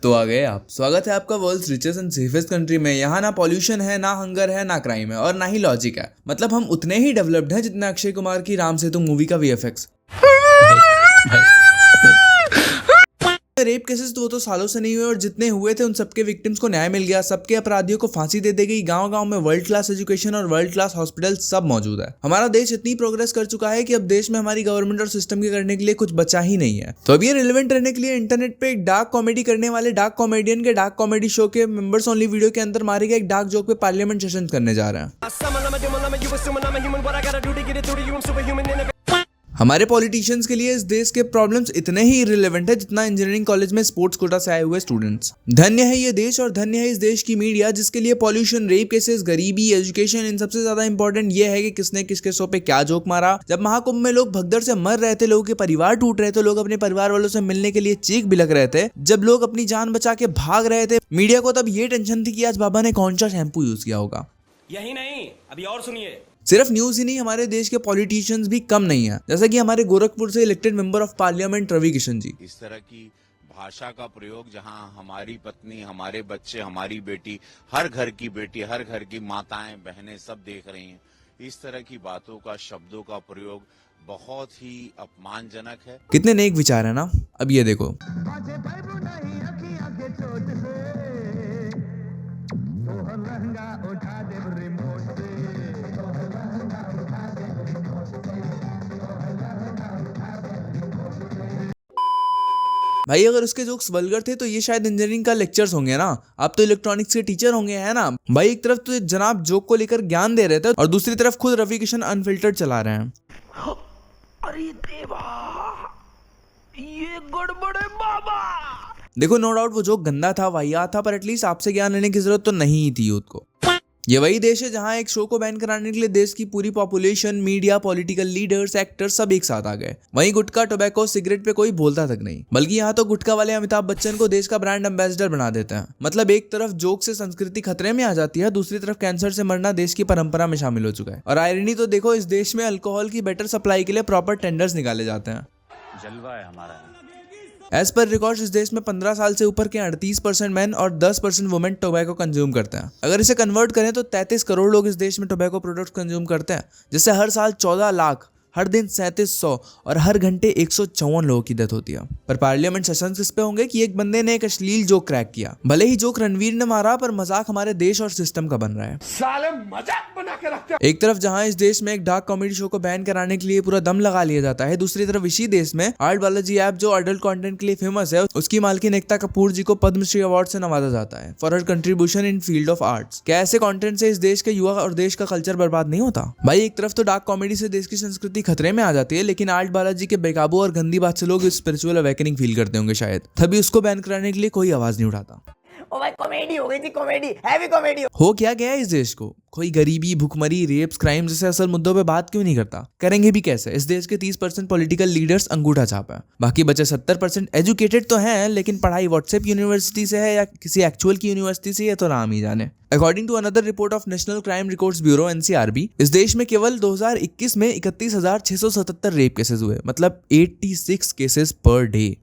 तो आ गए आप। स्वागत है आपका world's richest and safest country में। यहाँ ना पॉल्यूशन है, ना हंगर है, ना क्राइम है और ना ही लॉजिक है। मतलब हम उतने ही डेवलप्ड हैं जितना अक्षय कुमार की राम सेतु मूवी का वीएफएक्स। रेप केसेस तो वो तो सालों से नहीं हुए और जितने हुए थे उन सबके विक्टिम्स को न्याय मिल गया, सबके अपराधियों को फांसी दे दी गई। गांव-गांव में वर्ल्ड क्लास एजुकेशन और वर्ल्ड क्लास हॉस्पिटल सब मौजूद है। हमारा देश इतनी प्रोग्रेस कर चुका है कि अब देश में हमारी गवर्नमेंट और सिस्टम के करने के लिए कुछ बचा ही नहीं है। तो अब ये रिलेवेंट रहने के लिए इंटरनेट पे एक डार्क कॉमेडी करने वाले डार्क कॉमेडियन के डार्क कॉमेडी शो के मेंबर्स ओनली वीडियो के अंदर मारे गए एक डार्क जोक पे पार्लियामेंट सेशन करने जा रहे हैं। हमारे पॉलिटिशियंस के लिए इस देश के प्रॉब्लम्स इतने ही इररिलेवेंट है जितना इंजीनियरिंग कॉलेज में स्पोर्ट्स कोटा से आए हुए स्टूडेंट्स। धन्य है ये देश और धन्य है इस देश की मीडिया जिसके लिए पॉल्यूशन, रेप केसेस, गरीबी, एजुकेशन, इन सबसे ज्यादा इंपॉर्टेंट ये है कि किसने किसके शो पे क्या जोक मारा। जब महाकुंभ में लोग भगदड़ से मर रहे थे, लोगों के परिवार टूट रहे थे, लोग अपने परिवार वालों से मिलने के लिए चीख बिलक रहे थे, जब लोग अपनी जान बचा के भाग रहे थे, मीडिया को तब ये टेंशन थी कि आज बाबा ने कौन सा शैम्पू यूज किया होगा। यही नहीं, अभी और सुनिए। सिर्फ न्यूज ही नहीं, हमारे देश के पॉलिटिशियंस भी कम नहीं है। जैसा कि हमारे गोरखपुर से elected member of parliament Ravi Kishan ji. इस तरह की भाषा का प्रयोग जहां हमारी पत्नी, हमारे बच्चे, हमारी बेटी, हर घर की बेटी, हर घर की माताएं, बहनें सब देख रही हैं, इस तरह की बातों का, शब्दों का प्रयोग बहुत ही अपमानजनक है। कितने नेक विचार है ना। अब ये देखो, भाई अगर उसके जोक्स वल्गर थे तो ये शायद इंजीनियरिंग का लेक्चर्स होंगे ना। आप तो इलेक्ट्रॉनिक्स के टीचर होंगे, है ना भाई। एक तरफ तो जनाब जोक को लेकर ज्ञान दे रहे थे और दूसरी तरफ खुद रवि किशन अनफिल्टर्ड चला रहे हैं। अरे देवा, ये गड़बड़ है बाबा। देखो, नो डाउट वो जोक गंदा था, वाहियात था, पर एटलीस्ट आपसे ज्ञान लेने की जरूरत तो नहीं ही थी यूथ को। ये वही देश है जहां एक शो को बैन कराने के लिए देश की पूरी population, media, political leaders, actors सब एक साथ आ गए। वहीं गुटखा, टोबैको, सिगरेट पे कोई बोलता तक नहीं, बल्कि यहाँ तो गुटखा वाले अमिताभ बच्चन को देश का ब्रांड एम्बेसडर बना देते हैं। मतलब एक तरफ जोक से संस्कृति खतरे में आ जाती है, दूसरी तरफ कैंसर से मरना देश की परंपरा में शामिल हो चुका है। और आयरनी तो देखो, इस देश में अल्कोहल की बेटर सप्लाई के लिए प्रॉपर टेंडर्स निकाले जाते हैं। जलवा है हमारा। एज पर रिकॉर्ड इस देश में 15 साल से ऊपर के 38% मैन और 10% वुमेन टोबैको कंज्यूम करते हैं। अगर इसे कन्वर्ट करें तो 33 करोड़ लोग इस देश में टोबैको प्रोडक्ट्स कंज्यूम करते हैं, जिससे हर साल 14 लाख, हर दिन 3700 और हर घंटे 154 लोगों की डेथ होती है। पर पार्लियामेंट सेशंस इस पे होंगे कि एक बंदे ने एक अश्लील जोक क्रैक किया। भले ही जोक रणवीर ने मारा, पर मजाक हमारे देश और सिस्टम का बन रहा है। साले मजाक बना के रखते हैं। एक तरफ जहां इस देश में एक डार्क कॉमेडी शो को बैन कराने के लिए पूरा दम लगा लिया जाता है, दूसरी तरफ इसी देश में आर्ट बालाजी ऐप, जो अडल्ट कंटेंट के लिए फेमस है, उसकी मालकिन एकता कपूर जी को पद्मश्री अवार्ड से नवाजा जाता है for her contribution in field of arts. क्या ऐसे कंटेंट से इस देश के युवा और देश का कल्चर बर्बाद नहीं होता? भाई एक तरफ तो डार्क कॉमेडी से देश की संस्कृति खतरे में आ जाती है, लेकिन आर्ट बालाजी के बेकाबू और गंदी बात से लोग स्पिरिचुअल अवेकनिंग फील करते होंगे शायद, तभी उसको बैन कराने के लिए कोई आवाज नहीं उठाता। ओ भाई कॉमेडी हो गई थी, कॉमेडी, हैवी कॉमेडी हो क्या गया है इस देश को? कोई गरीबी, भुखमरी, रेप्स, क्राइम जैसे असल मुद्दों पे बात क्यों नहीं करता? करेंगे भी कैसे? इस देश के 30% पॉलिटिकल लीडर्स अंगूठा छाप है, बाकी बचे 70% एजुकेटेड तो हैं, लेकिन पढ़ाई व्हाट्सएप यूनिवर्सिटी से है या किसी एक्चुअल की यूनिवर्सिटी से, ये तो राम ही जाने। According to another report of national crime records bureau (NCRB), इस देश में केवल 2021 में 31,677 रेप केसेस हुए, मतलब 86 केसेस पर डे।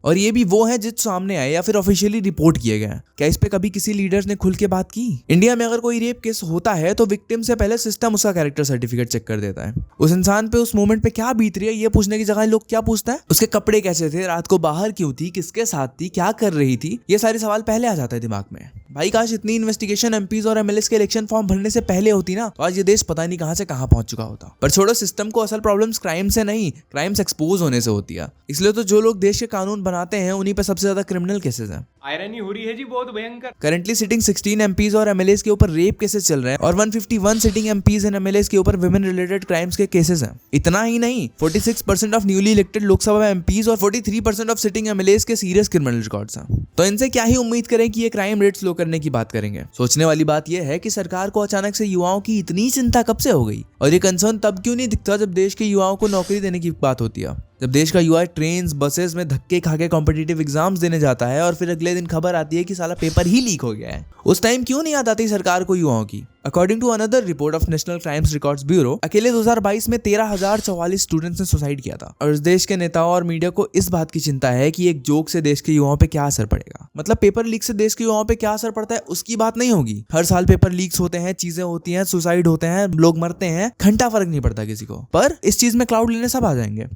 और ये भी वो हैं जो सामने आए या फिर ऑफिशियली रिपोर्ट किए गए। क्या इस पे कभी किसी लीडर्स ने खुल के बात की? इंडिया में अगर कोई रेप केस होता है तो विक्टिम से पहले सिस्टम उसका कैरेक्टर सर्टिफिकेट चेक कर देता है। उस इंसान पे उस मोमेंट पे क्या बीत रही है ये पूछने की जगह लोग क्या पूछते हैं? उसके कपड़े कैसे थे, रात को बाहर क्यों थी, किसके साथ थी, क्या कर रही थी, ये सारे सवाल पहले आ जाते हैं दिमाग में। भाई काश इतनी इन्वेस्टिगेशन एमपीज और एमएलएस के इलेक्शन फॉर्म भरने से पहले होती ना, तो आज ये देश पता नहीं कहां से कहां पहुंच चुका होता। पर छोड़ो सिस्टम को, असल प्रॉब्लम्स क्राइम से नहीं, क्राइम्स एक्सपोज होने से होती है। इसलिए तो जो लोग देश के कानून बनाते हैं उन्हीं पे सबसे ज्यादा क्रिमिनल केसेस हैं। आयरनी हो रही है जी, बहुत भयंकर। करंटली सिटिंग 16 एमपीज और एमएलएस के ऊपर रेप केसेस चल रहे हैं और 151 सिटिंग एमपीज एंड एमएलएस के ऊपर विमेन रिलेटेड क्राइम्स के केसेस हैं। इतना ही नहीं, 46% of newly elected Lok Sabha MPs और 43% ऑफ सिटिंग एमएलएस के सीरियस क्रिमिनल रिकॉर्ड्स हैं। तो इनसे क्या ही उम्मीद करें कि ये क्राइम रेट्स लो करने की बात करेंगे। सोचने वाली बात यह है कि सरकार को अचानक से युवाओं की इतनी चिंता कब से हो गई, और ये कंसर्न तब क्यों नहीं दिखता जब देश के युवाओं को नौकरी देने की बात होती है। जब देश का युवा ट्रेन बसेस में धक्के खा के कॉम्पिटिटिव एग्जाम्स देने जाता है और फिर अगले दिन खबर आती है कि साला पेपर ही लीक हो गया है, उस टाइम क्यों नहीं याद आती सरकार को युवाओं की। According to another report of national crimes records bureau, अकेले 2022 में 13,044 स्टूडेंट्स ने सुसाइड किया था। और इस देश के नेताओं और मीडिया को इस बात की चिंता है कि एक जोक से देश के युवाओं पे क्या असर पड़ेगा। मतलब पेपर लीक से देश के युवाओं पे क्या असर पड़ता है उसकी बात नहीं होगी। हर साल पेपर लीक्स होते हैं, चीजें होती हैं, सुसाइड होते हैं, लोग मरते हैं, घंटा फर्क नहीं पड़ता किसी को। पर इस चीज में क्लाउड लेने सब आ जाएंगे।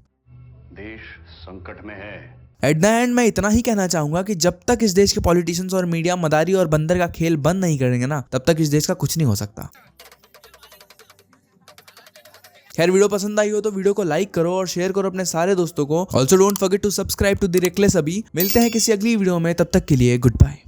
देश संकट में है। एट द एंड मैं इतना ही कहना चाहूंगा कि जब तक इस देश के पॉलिटिशियंस और मीडिया मदारी और बंदर का खेल बंद नहीं करेंगे ना, तब तक इस देश का कुछ नहीं हो सकता। खैर, वीडियो पसंद आई हो तो वीडियो को लाइक करो और शेयर करो अपने सारे दोस्तों को। Also don't forget to subscribe to the reckless अभी। मिलते हैं किसी अगली वीडियो में, तब तक के लिए गुड बाय।